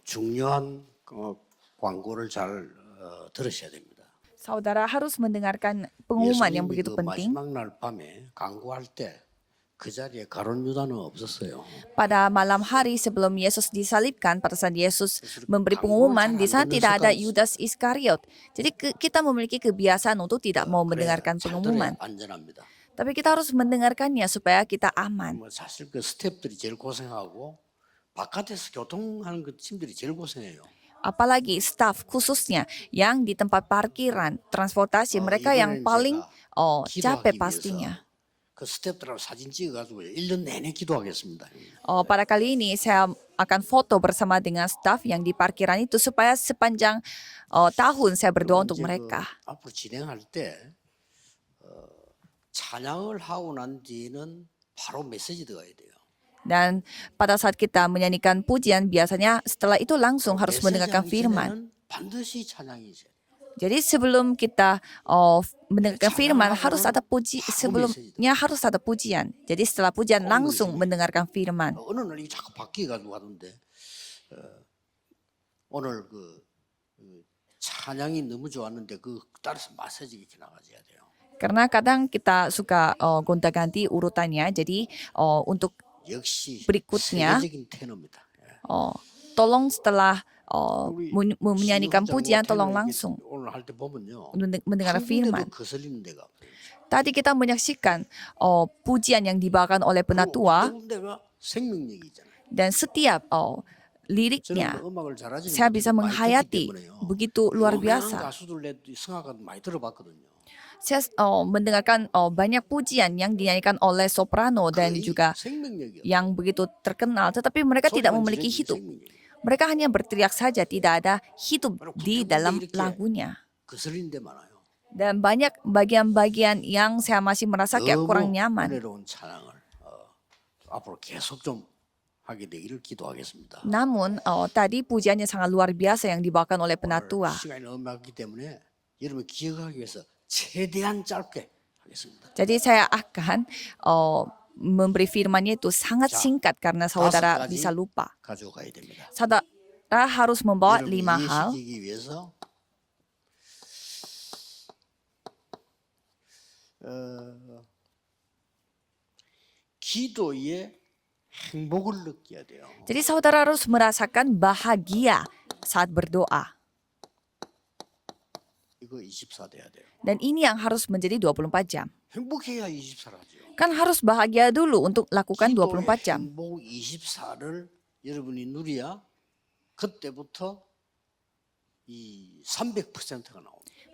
중요한 광고를 잘 들으셔야 됩니다. Saudara harus mendengarkan pengumuman yang 예수님이 begitu 그 penting. 마지막 날 밤에 광고할 때 그 자리에 가룟 유다는 없었어요. Pada malam hari sebelum Yesus disalibkan, pada saat Yesus memberi 광고를 pengumuman, 잘 di 안 sana 듣는 tidak ada 습관이 있어요. Yudas Iskariot. Jadi kita memiliki kebiasaan untuk tidak mau 그래야 mendengarkan 잘 들어야 pengumuman. 안전합니다. Tapi kita harus mendengarkannya supaya kita aman. 뭐 사실 그 스태프들이 제일 고생하고 바깥에서 교통하는 그 팀들이 제일 고생해요. Apalagi staf khususnya yang di tempat parkiran, transportasi, mereka yang 이번에는 paling 제가 capek 기도하기 pastinya. 위해서 그 스태프들하고 사진 찍어가지고 1년 내내 기도하겠습니다. Pada kali ini saya akan foto bersama dengan staf yang di parkiran itu supaya sepanjang tahun saya berdoa untuk mereka. 앞으로 진행할 때 찬양을 하고 난 뒤는 바로 메시지 들어가야 돼요. Dan pada saat kita menyanyikan pujian, biasanya setelah itu langsung harus mendengarkan 메시지하기 firman. 전에는 반드시 찬양이 있어야 돼요. Jadi sebelum kita mendengarkan firman harus ada sebelumnya harus ada pujian. Jadi setelah pujian langsung mendengarkan firman. 어느 날 이게 자꾸 바뀌어가지고 하던데 오늘 그 찬양이 너무 좋았는데 그 따라서 메시지가 이렇게 나가줘야 돼요. Karena kadang kita suka gonta-ganti urutannya. Jadi untuk 역시 berikutnya 세계적인 테너입니다. tolong setelah menyanyikan pujian tolong langsung 오늘 할 때 보면요. mendengar firman. 거슬리는 데가 Tadi kita menyaksikan pujian yang dibawakan oleh penatua 데가 생명력이잖아요. dan setiap liriknya saya bisa menghayati begitu luar biasa. 가수들 성악가도 많이 들어봤거든요. Saya mendengarkan banyak pujian yang dinyanyikan oleh soprano dan juga yang begitu terkenal, tetapi mereka tidak memiliki hidup. Mereka hanya berteriak saja, tidak ada hidup di dalam lagunya. Dan banyak bagian-bagian yang saya masih merasa kayak kurang nyaman. Namun tadi pujiannya sangat luar biasa yang dibawakan oleh penatua. Jadi saya akan memberi firman-Nya itu sangat singkat karena saudara bisa lupa. Saudara harus membawa 5 hal. Jadi saudara harus merasakan bahagia saat berdoa. Dan ini yang harus menjadi 24 jam. Kan harus bahagia dulu untuk lakukan 24 jam.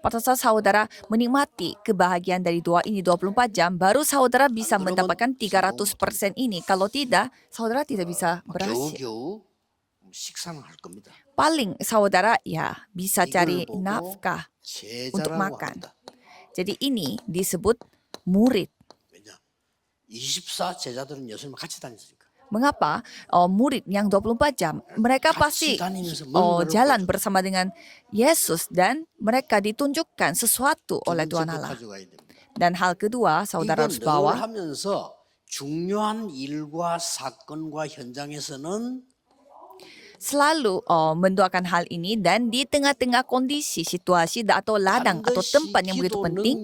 Pada saat saudara menikmati kebahagiaan dari doa ini 24 jam, baru saudara bisa mendapatkan 300% ini. Kalau tidak, saudara tidak bisa berhasil. Paling saudara ya bisa cari nafkah untuk makan. Jadi ini disebut murid. Mengapa murid yang 24 jam? Mereka pasti jalan bersama dengan Yesus dan mereka ditunjukkan sesuatu oleh Tuhan Allah. Dan hal kedua, saudara harus bawa selalu mendoakan hal ini dan di tengah-tengah kondisi, situasi atau ladang atau tempat yang begitu penting,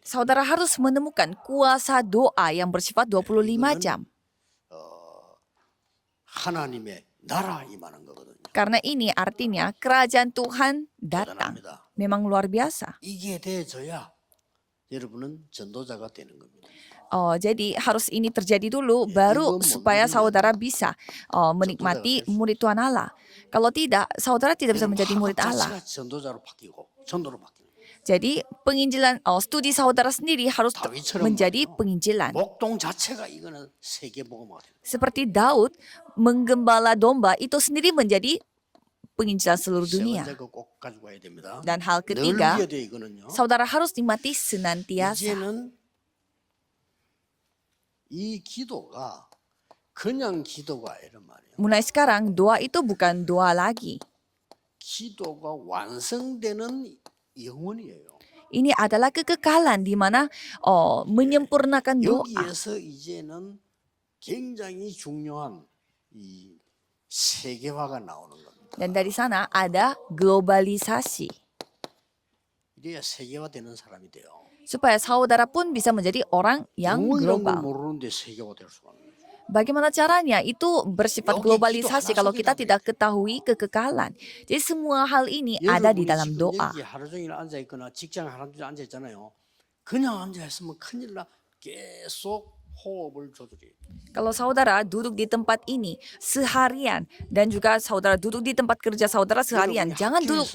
saudara harus menemukan kuasa doa yang bersifat 25 jam. Karena ini artinya kerajaan Tuhan datang. Memang luar biasa. Jadi harus ini terjadi dulu baru supaya saudara bisa menikmati murid Tuhan Allah. Kalau tidak, saudara tidak bisa menjadi murid Allah. Jadi penginjilan studi saudara sendiri harus menjadi penginjilan. Seperti Daud menggembala domba itu sendiri menjadi penginjilan seluruh dunia. Dan hal ketiga, saudara harus nikmati senantiasa. Mulai sekarang doa itu bukan doa lagi. Ini adalah kekekalan di mana menyempurnakan doa. 이 세계화가 나오는 겁니다. Dan dari sana ada globalisasi. 이래야 세계화되는 사람이 돼요. Supaya saudara pun bisa menjadi orang yang 영혼이라는 걸 global. 모르는데 세계화될 수가 없는 거죠. Bagaimana caranya? Itu bersifat 여기 globalisasi 기도 kalau 하나 kita 속에 tidak ketahui kekekalan. Jadi semua hal ini ada di 여러분이 dalam 지금 doa. 여기 하루 종일 앉아 있거나 직장 하루 종일 앉아 있잖아요. 그냥 앉아 있으면 큰일 나. 계속 호흡을 조절해. Kalau saudara duduk di tempat ini seharian dan juga saudara duduk di tempat kerja saudara seharian, jangan duduk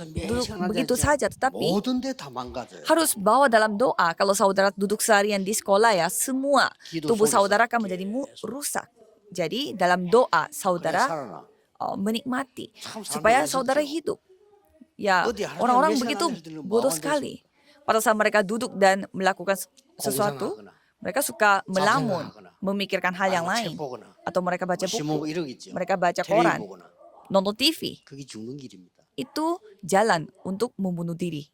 begitu saja, tetapi 모든 데 다 망가져요. harus bawa dalam doa. Kalau saudara duduk seharian di sekolah ya, semua tubuh saudara akan menjadi rusak. Jadi dalam doa saudara 살아나. menikmati 참 supaya 사람들이 saudara 어렵죠. hidup. Ya, 어디 하루 orang-orang 종일 begitu 시간 앉아있는 bodoh 뭐 sekali. Pada saat mereka duduk dan melakukan sesuatu, 공상하거나 mereka suka melamun, 잡생각하거나 memikirkan hal yang 아니면 lain. 책 보거나 Atau mereka baca 뭐 buku, 이러겠죠. mereka baca 텔레비 koran, 보거나 nonton TV. 그게 죽는 길입니다. Itu jalan untuk membunuh diri.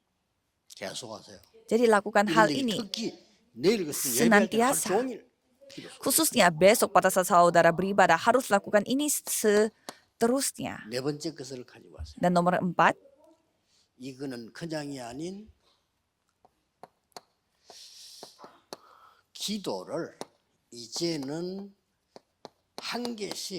계속하세요. Jadi lakukan hal 이런 얘기 ini 특히 내일 같은 예배할 때 하루 senantiasa. 종일 필요 없어요. Khususnya besok pada saat saudara beribadah harus lakukan ini seterusnya. 네 번째 것을 가지고 왔어요. Dan nomor 4, 이거는 그냥이 아닌 기도를 이제는 한 개씩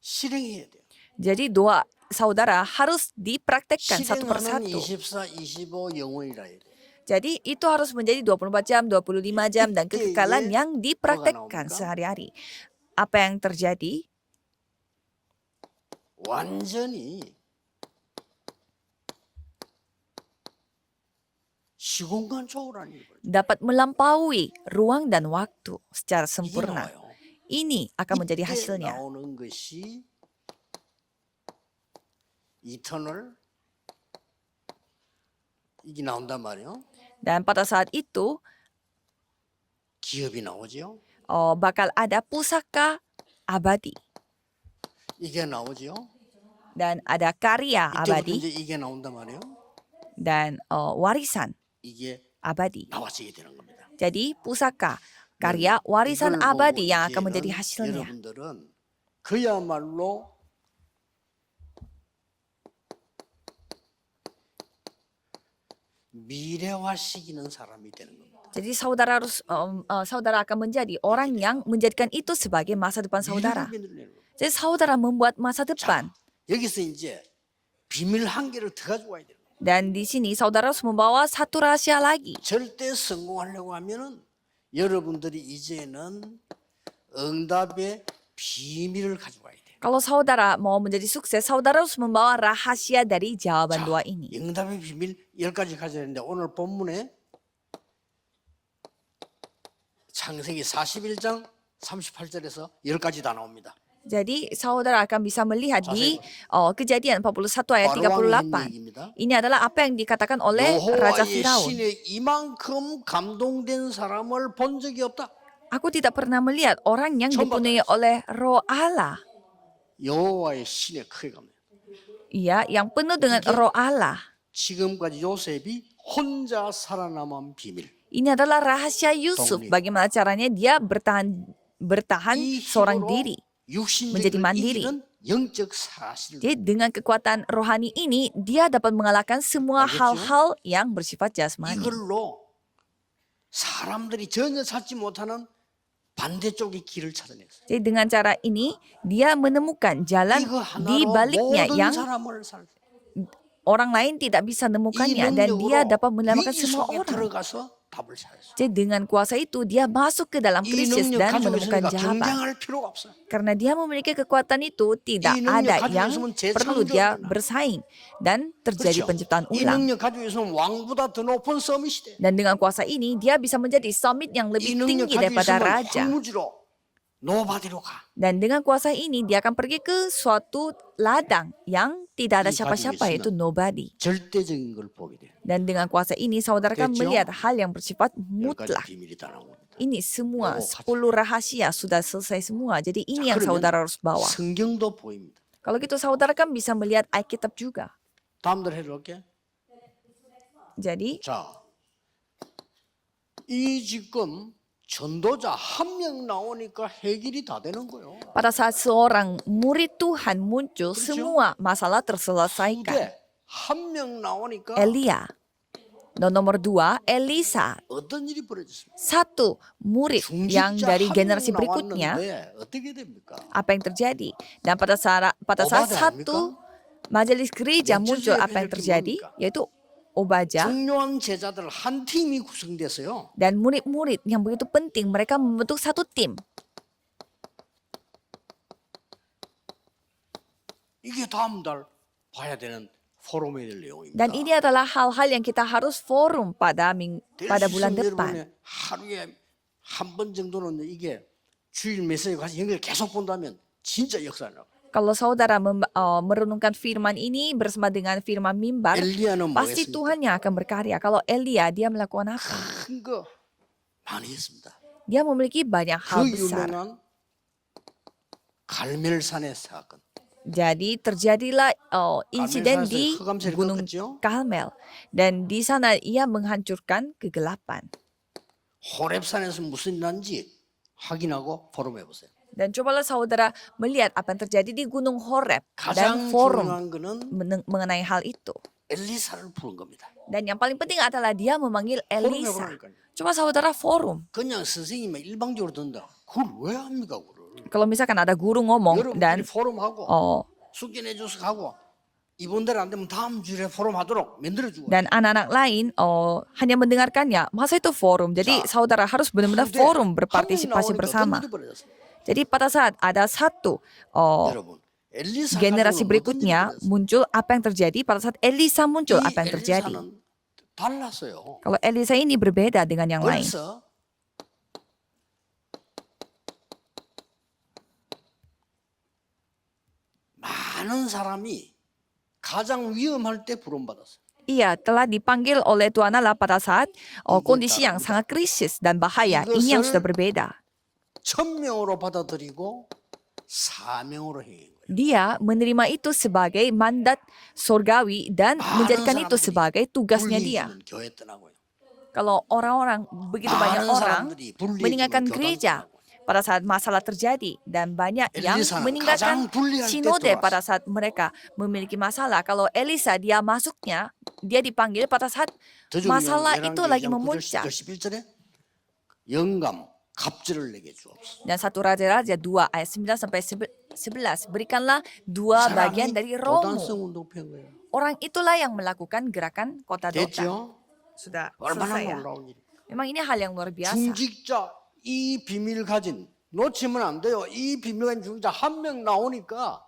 실행해야 돼요. jadi doa saudara harus dipraktekkan satu 실행하는 persatu. 24, 25 영혼이라 해야 돼요. Jadi itu harus menjadi 24 jam, 25 jam dan kekekalan yang dipraktekkan sehari-hari. Apa yang terjadi? 완전히 시공간 초월한 일을 Dapat melampaui ruang dan waktu secara 이게 sempurna. 나와요. Ini akan menjadi 이때 hasilnya. 나오는 것이 이터널 이게 나온단 말이에요. Dan pada saat itu 기업이 나오죠. bakal ada pusaka abadi 이게 나오죠. dan ada karya 이때부터 abadi 이제 이게 나온단 말이에요. dan warisan 이게 abadi. 나와지게 되는 겁니다. Jadi pusaka, karya, warisan 이걸 보고 abadi yang akan menjadi 이제는 hasilnya. 여러분들은 그야말로 미래화시키는 사람이 되는 겁니다. Jadi saudara harus saudara akan menjadi orang yang menjadikan itu sebagai masa depan saudara. 미래를 만들어내는 거예요. Jadi saudara membuat masa depan. 여기서 이제 비밀 한 개를 더 가지고 와야 돼요. Dan di sini saudara harus membawa satu rahasia lagi. 절대 성공하려고 하면은 여러분들이 이제는 응답의 비밀을 가지고 와야 돼요. Kalau saudara mau menjadi sukses, saudara harus membawa rahasia dari jawaban doa ini. 응답의 비밀 10가지 가져야 되는데 오늘 본문에 창세기 41장 38절에서 10가지 다 나옵니다. Jadi saudara akan bisa melihat di Kejadian 41 ayat 바로왕이 한 38. 얘기입니다. Ini adalah apa yang dikatakan oleh Raja 여호와의 Firaun. 신에 이만큼 감동된 사람을 본 적이 없다. Aku tidak pernah melihat orang yang dipenuhi oleh roh Allah. 여호와의 신에 크게 감동. Iya, yang penuh dengan roh Allah. 지금까지 요셉이 혼자 살아남은 비밀. Ini adalah rahasia Yusuf. Bagaimana caranya dia bertahan 이 seorang 힘으로 diri. menjadi 육신적을 mandiri. 이기는 영적 사실. Jadi dengan kekuatan rohani ini, dia dapat mengalahkan semua 알겠죠? hal-hal yang bersifat jasmani. 이걸로 사람들이 전혀 찾지 못하는 반대쪽의 길을 찾아냈어요. Jadi dengan cara ini, dia menemukan jalan 이거 di 하나로 baliknya 모든 yang 사람을 살. orang lain tidak bisa 이 menemukannya dan dia 능력으로 dapat menyelamatkan 위기 semua 속에 orang. 들어가서 답을 찾았어요. Jadi dengan kuasa itu dia masuk ke dalam 이 krisis 능력 dan 가지고 menemukan 있으니까 jawaban. 경쟁할 필요가 없어요. Karena dia memiliki kekuatan itu, tidak 이 능력 ada 가지고 yang 있으면 perlu 재창조가 dia 일어나. bersaing dan terjadi 그렇죠? penciptaan 이 ulang. 능력 가지고 있으면 왕보다 더 높은 서밋이 돼. Dan dengan kuasa ini, dia bisa menjadi summit yang 이 lebih 능력 tinggi 가지고 daripada 있으면 raja. 황무지로 노바디로 가. Dan dengan kuasa ini, dia akan pergi ke suatu ladang yang tidak ada 이 siapa-siapa, 가지고 yaitu 있으면 nobody. 절대적인 걸 보게 돼. Dan dengan kuasa ini, saudara akan 됐죠? melihat hal yang bersifat 10가지 mutlak. 비밀이 다 나온 겁니다. Ini semua, Oh, 10 rahasia sudah selesai semua. Jadi ini yang 그러면 saudara harus bawa. 성경도 보입니다. Kalau gitu saudara kan bisa melihat Alkitab juga. 다음들 해볼게. Jadi 자, 이 지금 전도자 한 명 나오니까 해결이 다 되는 거예요. Pada saat seorang murid Tuhan muncul, 그렇죠? semua masalah terselesaikan. 후대 한 명 나오니까 Elia. Dan nomor 2, Elisa. 어떤 일이 벌어졌습니까? Satu murid yang 중직자 dari 한 generasi 명 berikutnya, 나왔는데 어떻게 됩니까? apa yang terjadi? Dan pada saat Obada satu majelis gereja Yang muncul, 주제에 apa yang 해줄 게 terjadi? 뭡니까? Yaitu Obaja 중요한 제자들 한 팀이 구성돼서요. dan murid-murid yang begitu penting, mereka membentuk satu tim. 이게 다음 달 봐야 되는 포럼에 될 내용입니다. Dan ini adalah hal-hal yang kita harus forum pada bulan depan. 여러분의 하루에 한 번 정도는 이게 주일 메시지 가서 연결 계속 본다면 진짜 역사를. Kalau saudara merenungkan firman ini bersama dengan firman mimbar, 엘리야는 pasti 뭐했습니까? Tuhan yang akan berkarya. Kalau Elia, dia melakukan apa? 큰 거 많이 했습니다. Dia memiliki banyak hal 그 besar. 유명한 갈멜산의 사건. Jadi terjadilah insiden di Gunung Karmel. Dan di sana ia menghancurkan kegelapan. 호렙산에서 무슨 일 난지 확인하고 포럼해 보세요. Dan cobalah saudara melihat apa yang terjadi di Gunung Horeb dan 가장 forum 중요한 거는 mengenai hal itu. 엘리사를 부른 겁니다. Dan yang paling penting adalah dia memanggil Elisa. 해보라니까요. Coba saudara forum. 그냥 선생님이 일방적으로 든다. 그걸 왜 합니까, 그걸? Kalau misalkan ada guru ngomong dan 여러분들이 포럼하고 숙연해 줘서 가고 이번 달 안 되면 다음 주에 포럼하도록 만들어 주고. dan anak-anak lain hanya mendengarkannya, masa itu forum. Jadi 자, saudara harus benar-benar 후대 forum 한명 berpartisipasi 나오니까 bersama. 어떤 일이 벌어졌어요? Jadi pada saat ada satu 여러분, 엘리사 generasi 가정은 어떤 일이 berikutnya 벌어졌어요? muncul, apa yang terjadi? Pada saat Elisa muncul, 이 apa yang terjadi? 엘리사는 달랐어요. Kalau Elisa ini berbeda dengan yang lain. 벌써 많은 사람이 가장 위험할 때 부름받았어요. Ia telah dipanggil oleh Tuhan Allah pada saat kondisi yang sangat krisis dan bahaya. Ini yang sudah berbeda. 1000명으로 받아들이고 사명으로 행한 거예요. Dia menerima itu sebagai mandat surgawi dan menjadikan itu sebagai tugasnya dia. 불리해지는 교회 떠나고요. Kalau orang-orang, begitu banyak 많은 orang 사람들이 불리해지는 meninggalkan 교단 gereja 떠나고요. pada saat masalah terjadi dan banyak yang 엘리사는 meninggalkan 가장 불리할 때 sinode 들어왔어요. pada saat mereka memiliki masalah. Kalau Elisa dia masuknya, dia dipanggil pada saat 더 중요한 masalah itu lagi 9장 memuncak. 11절에 영감 갑절을 내게 주옵소서. Dan 1 Raja-Raja 2 ayat 9 sampai 11, berikanlah 2 bagian dari rohmu. 도단성 운동 편 거예요. Orang itulah yang melakukan gerakan kota Dotan. 됐죠? Sudah 얼마나 selesai ya. 놀라운 일. Memang ini hal yang luar biasa. 중직자 이 비밀 가진 놓치면 안 돼요. 이 비밀 가진 중직자 한 명 나오니까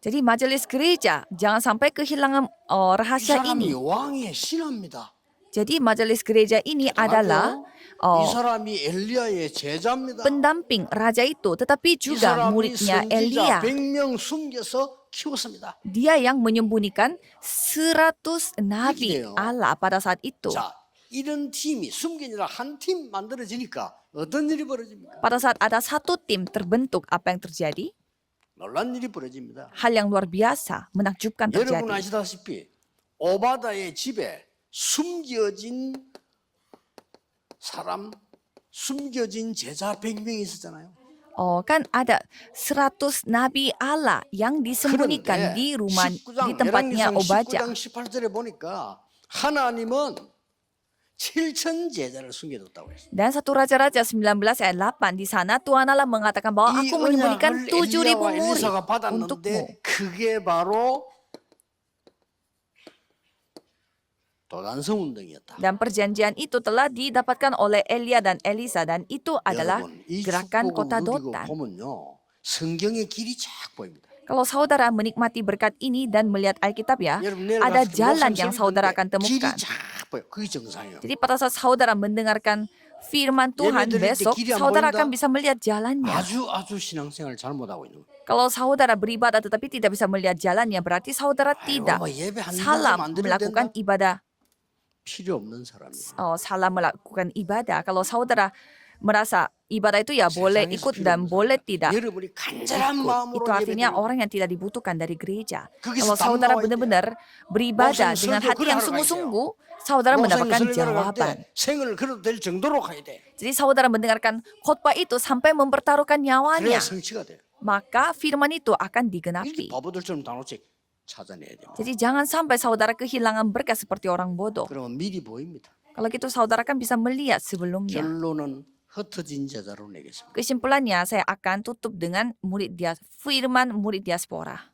Jadi majelis gereja jangan sampai kehilangan 이 rahasia 사람이 ini. 왕의 신하입니다. Jadi majelis gereja ini adalah 이 사람이 엘리야의 제자입니다. pendamping raja itu, tetapi 이 juga 사람이 muridnya 선지자 Elia. 100명 숨겨서 키웠습니다. Dia yang menyembunyikan 100 nabi 이게요. Allah pada saat itu. 자, 이런 팀이 숨겨지라 한 팀 만들어지니까 어떤 일이 벌어집니까? Pada saat ada satu tim terbentuk, apa yang terjadi? 놀란 일이 벌어집니다. Hal yang luar biasa, menakjubkan 여러분 terjadi. 아시다시피 오바다의 집에 숨겨진 사람, 숨겨진 제자 100명이 있었잖아요. Kan ada 100 nabi Allah yang disembunyikan di rumah, di tempatnya Obaja. 19장 18절에 보니까 하나님은 7천 제자를 숨겨뒀다고 했어요. Dan 1 Raja-Raja 19 ayat 8 di sana Tuhan Allah mengatakan bahwa 이 aku menyembunyikan 언약을 7.000 엘리야와 murid 엘리사가 untukmu. 받았는데 그게 바로 도단성 운동이었다. Dan perjanjian itu telah didapatkan oleh Elia dan Elisa dan itu adalah 여러분, 이 gerakan 축복을 kota 누리고 Dotan. 보면요, 성경의 길이 쫙 보입니다. Kalau saudara menikmati berkat ini dan melihat Alkitab ya, 여러분 내일 ada 가서 jalan 목숨 yang 소리 saudara akan 듣는데 길이 temukan. 쫙 보여. 그게 정상이에요. Jadi pada saat saudara mendengarkan firman Tuhan 예배 드릴 때 besok, 길이 안 saudara 보인다? akan bisa melihat jalannya. 아주 신앙생활 잘못하고 있는 거예요. Kalau saudara beribadah tetapi tidak bisa melihat jalannya, berarti saudara tidak 뭐 예배 한 salah 달만 드려야 melakukan 된다? ibadah. 필요 없는 사람이에요. Salah melakukan ibadah. Kalau saudara merasa ibadah itu ya boleh 세상에서 ikut 필요 dan 없는 boleh 사람들. tidak 여러분이 간절한 ikut. 마음으로 Itu artinya 예배드리는 orang yang tidak dibutuhkan dari gereja. 거기서 Kalau 답 saudara 나와야 돼요. benar-benar beribadah 목사님 dengan 설교 hati yang 그래 하러 가야 돼요. sungguh-sungguh, saudara 목사님 mendapatkan 설교를 갈 jawaban. 때 생을 걸어도 될 정도로 가야 돼. Jadi saudara mendengarkan khotbah itu sampai mempertaruhkan 그래야 nyawanya, 성취가 돼요. maka firman itu akan 이렇게 digenapi. 바보들처럼 단어씩 찾아내야 돼요. Jadi jangan sampai saudara kehilangan berkat seperti orang bodoh. 그러면 미리 보입니다. Kalau gitu saudara kan bisa melihat sebelumnya. 결론은 흩어진 제자로 내겠습니다. Kesimpulannya saya akan tutup dengan firman murid diaspora.